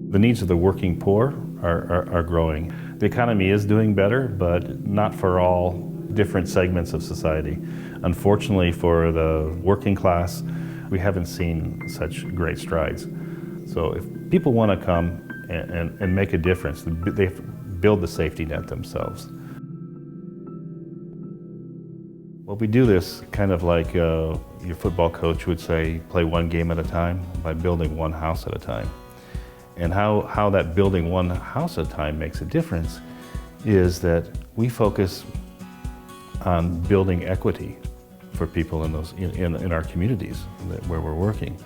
The needs of the working poor are growing. The economy is doing better, but not for all different segments of society. Unfortunately, for the working class, we haven't seen such great strides. So if people want to come and make a difference, they build the safety net themselves. Well, we do this kind of like your football coach would say, play one game at a time, by building one house at a time. And how that building one house at a time makes a difference is that we focus on building equity for people in our communities where we're working.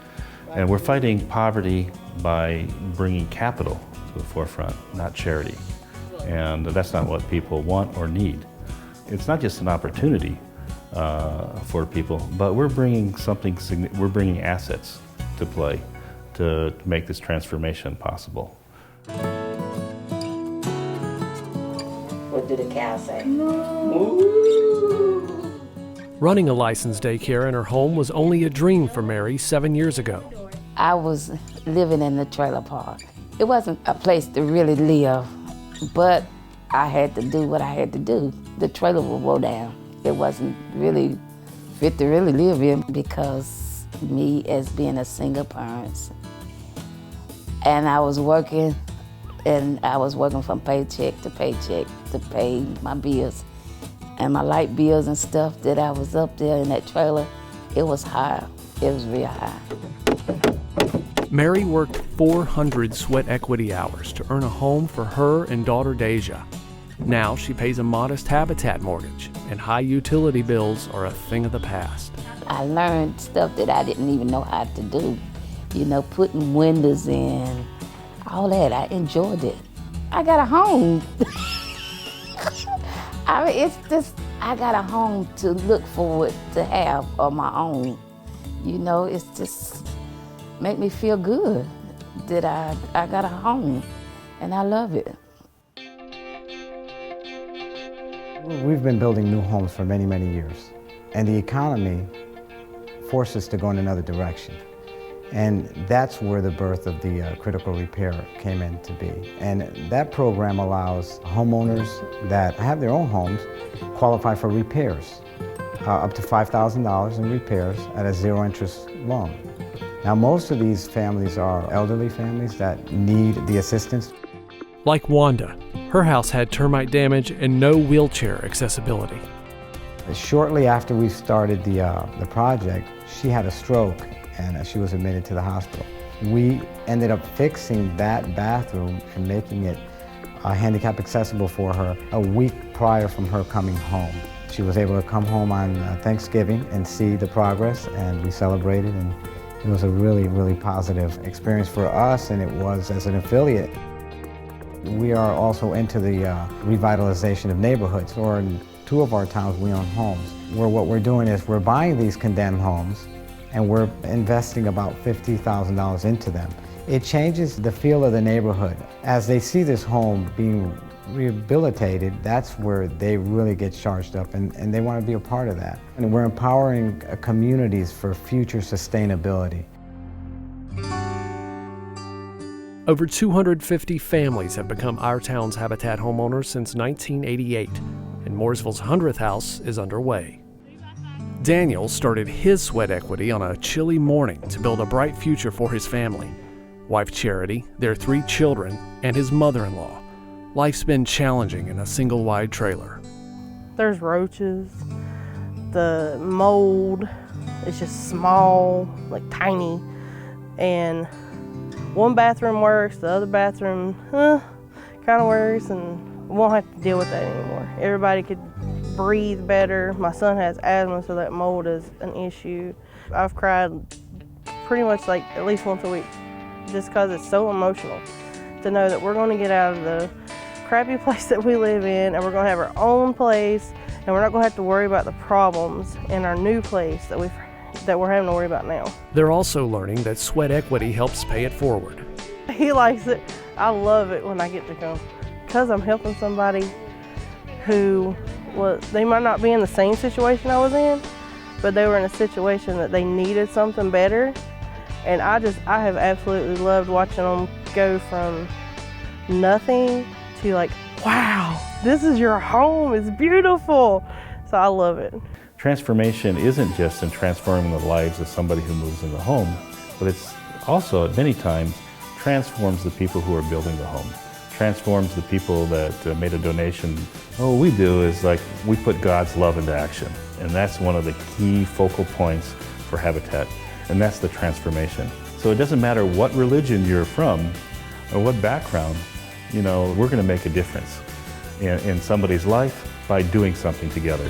And we're fighting poverty by bringing capital to the forefront, not charity. And that's not what people want or need. It's not just an opportunity for people, but we're bringing assets to play to make this transformation possible. What did the cow say? Moo. Running a licensed daycare in her home was only a dream for Mary 7 years ago. I was living in the trailer park. It wasn't a place to really live, but I had to do what I had to do. The trailer would roll down. It wasn't really fit to really live in because me as being a single parent, and I was working from paycheck to paycheck to pay my bills. And my light bills and stuff that I was up there in that trailer, it was high. It was real high. Mary worked 400 sweat equity hours to earn a home for her and daughter Deja. Now she pays a modest Habitat mortgage, and high utility bills are a thing of the past. I learned stuff that I didn't even know how to do. You know, putting windows in, all that. I enjoyed it. I got a home. I mean, it's just, I got a home to look forward to have on my own. You know, it's just make me feel good that I got a home, and I love it. We've been building new homes for many, many years, and the economy forced us to go in another direction. And that's where the birth of the critical repair came in to be. And that program allows homeowners that have their own homes qualify for repairs, up to $5,000 in repairs at a zero-interest loan. Now, most of these families are elderly families that need the assistance. Like Wanda, her house had termite damage and no wheelchair accessibility. Shortly after we started the project, she had a stroke and she was admitted to the hospital. We ended up fixing that bathroom and making it handicap accessible for her a week prior from her coming home. She was able to come home on Thanksgiving and see the progress, and we celebrated, and it was a really, really positive experience for us, and it was as an affiliate. We are also into the revitalization of neighborhoods, or in 2 of our towns we own homes, where what we're doing is we're buying these condemned homes and we're investing about $50,000 into them. It changes the feel of the neighborhood. As they see this home being rehabilitated, that's where they really get charged up, and they want to be a part of that. And we're empowering communities for future sustainability. Over 250 families have become our town's Habitat homeowners since 1988, and Mooresville's 100th house is underway. Daniel started his sweat equity on a chilly morning to build a bright future for his family. Wife Charity, their 3 children, and his mother-in-law. Life's been challenging in a single-wide trailer. There's roaches, the mold is just small, like tiny, and one bathroom works, the other bathroom kind of works, and we won't have to deal with that anymore. Everybody could breathe better. My son has asthma, so that mold is an issue. I've cried pretty much like at least once a week, just because it's so emotional to know that we're going to get out of the crappy place that we live in, and we're going to have our own place, and we're not going to have to worry about the problems in our new place that we're having to worry about now. They're also learning that sweat equity helps pay it forward. He likes it. I love it when I get to come, because I'm helping somebody who they might not be in the same situation I was in, but they were in a situation that they needed something better. And I have absolutely loved watching them go from nothing to like, wow, this is your home, it's beautiful. So I love it. Transformation isn't just in transforming the lives of somebody who moves in the home, but it's also, at many times, transforms the people who are building the home, transforms the people that made a donation. What we do is like, we put God's love into action, and that's one of the key focal points for Habitat, and that's the transformation. So it doesn't matter what religion you're from or what background, you know, we're going to make a difference in somebody's life by doing something together.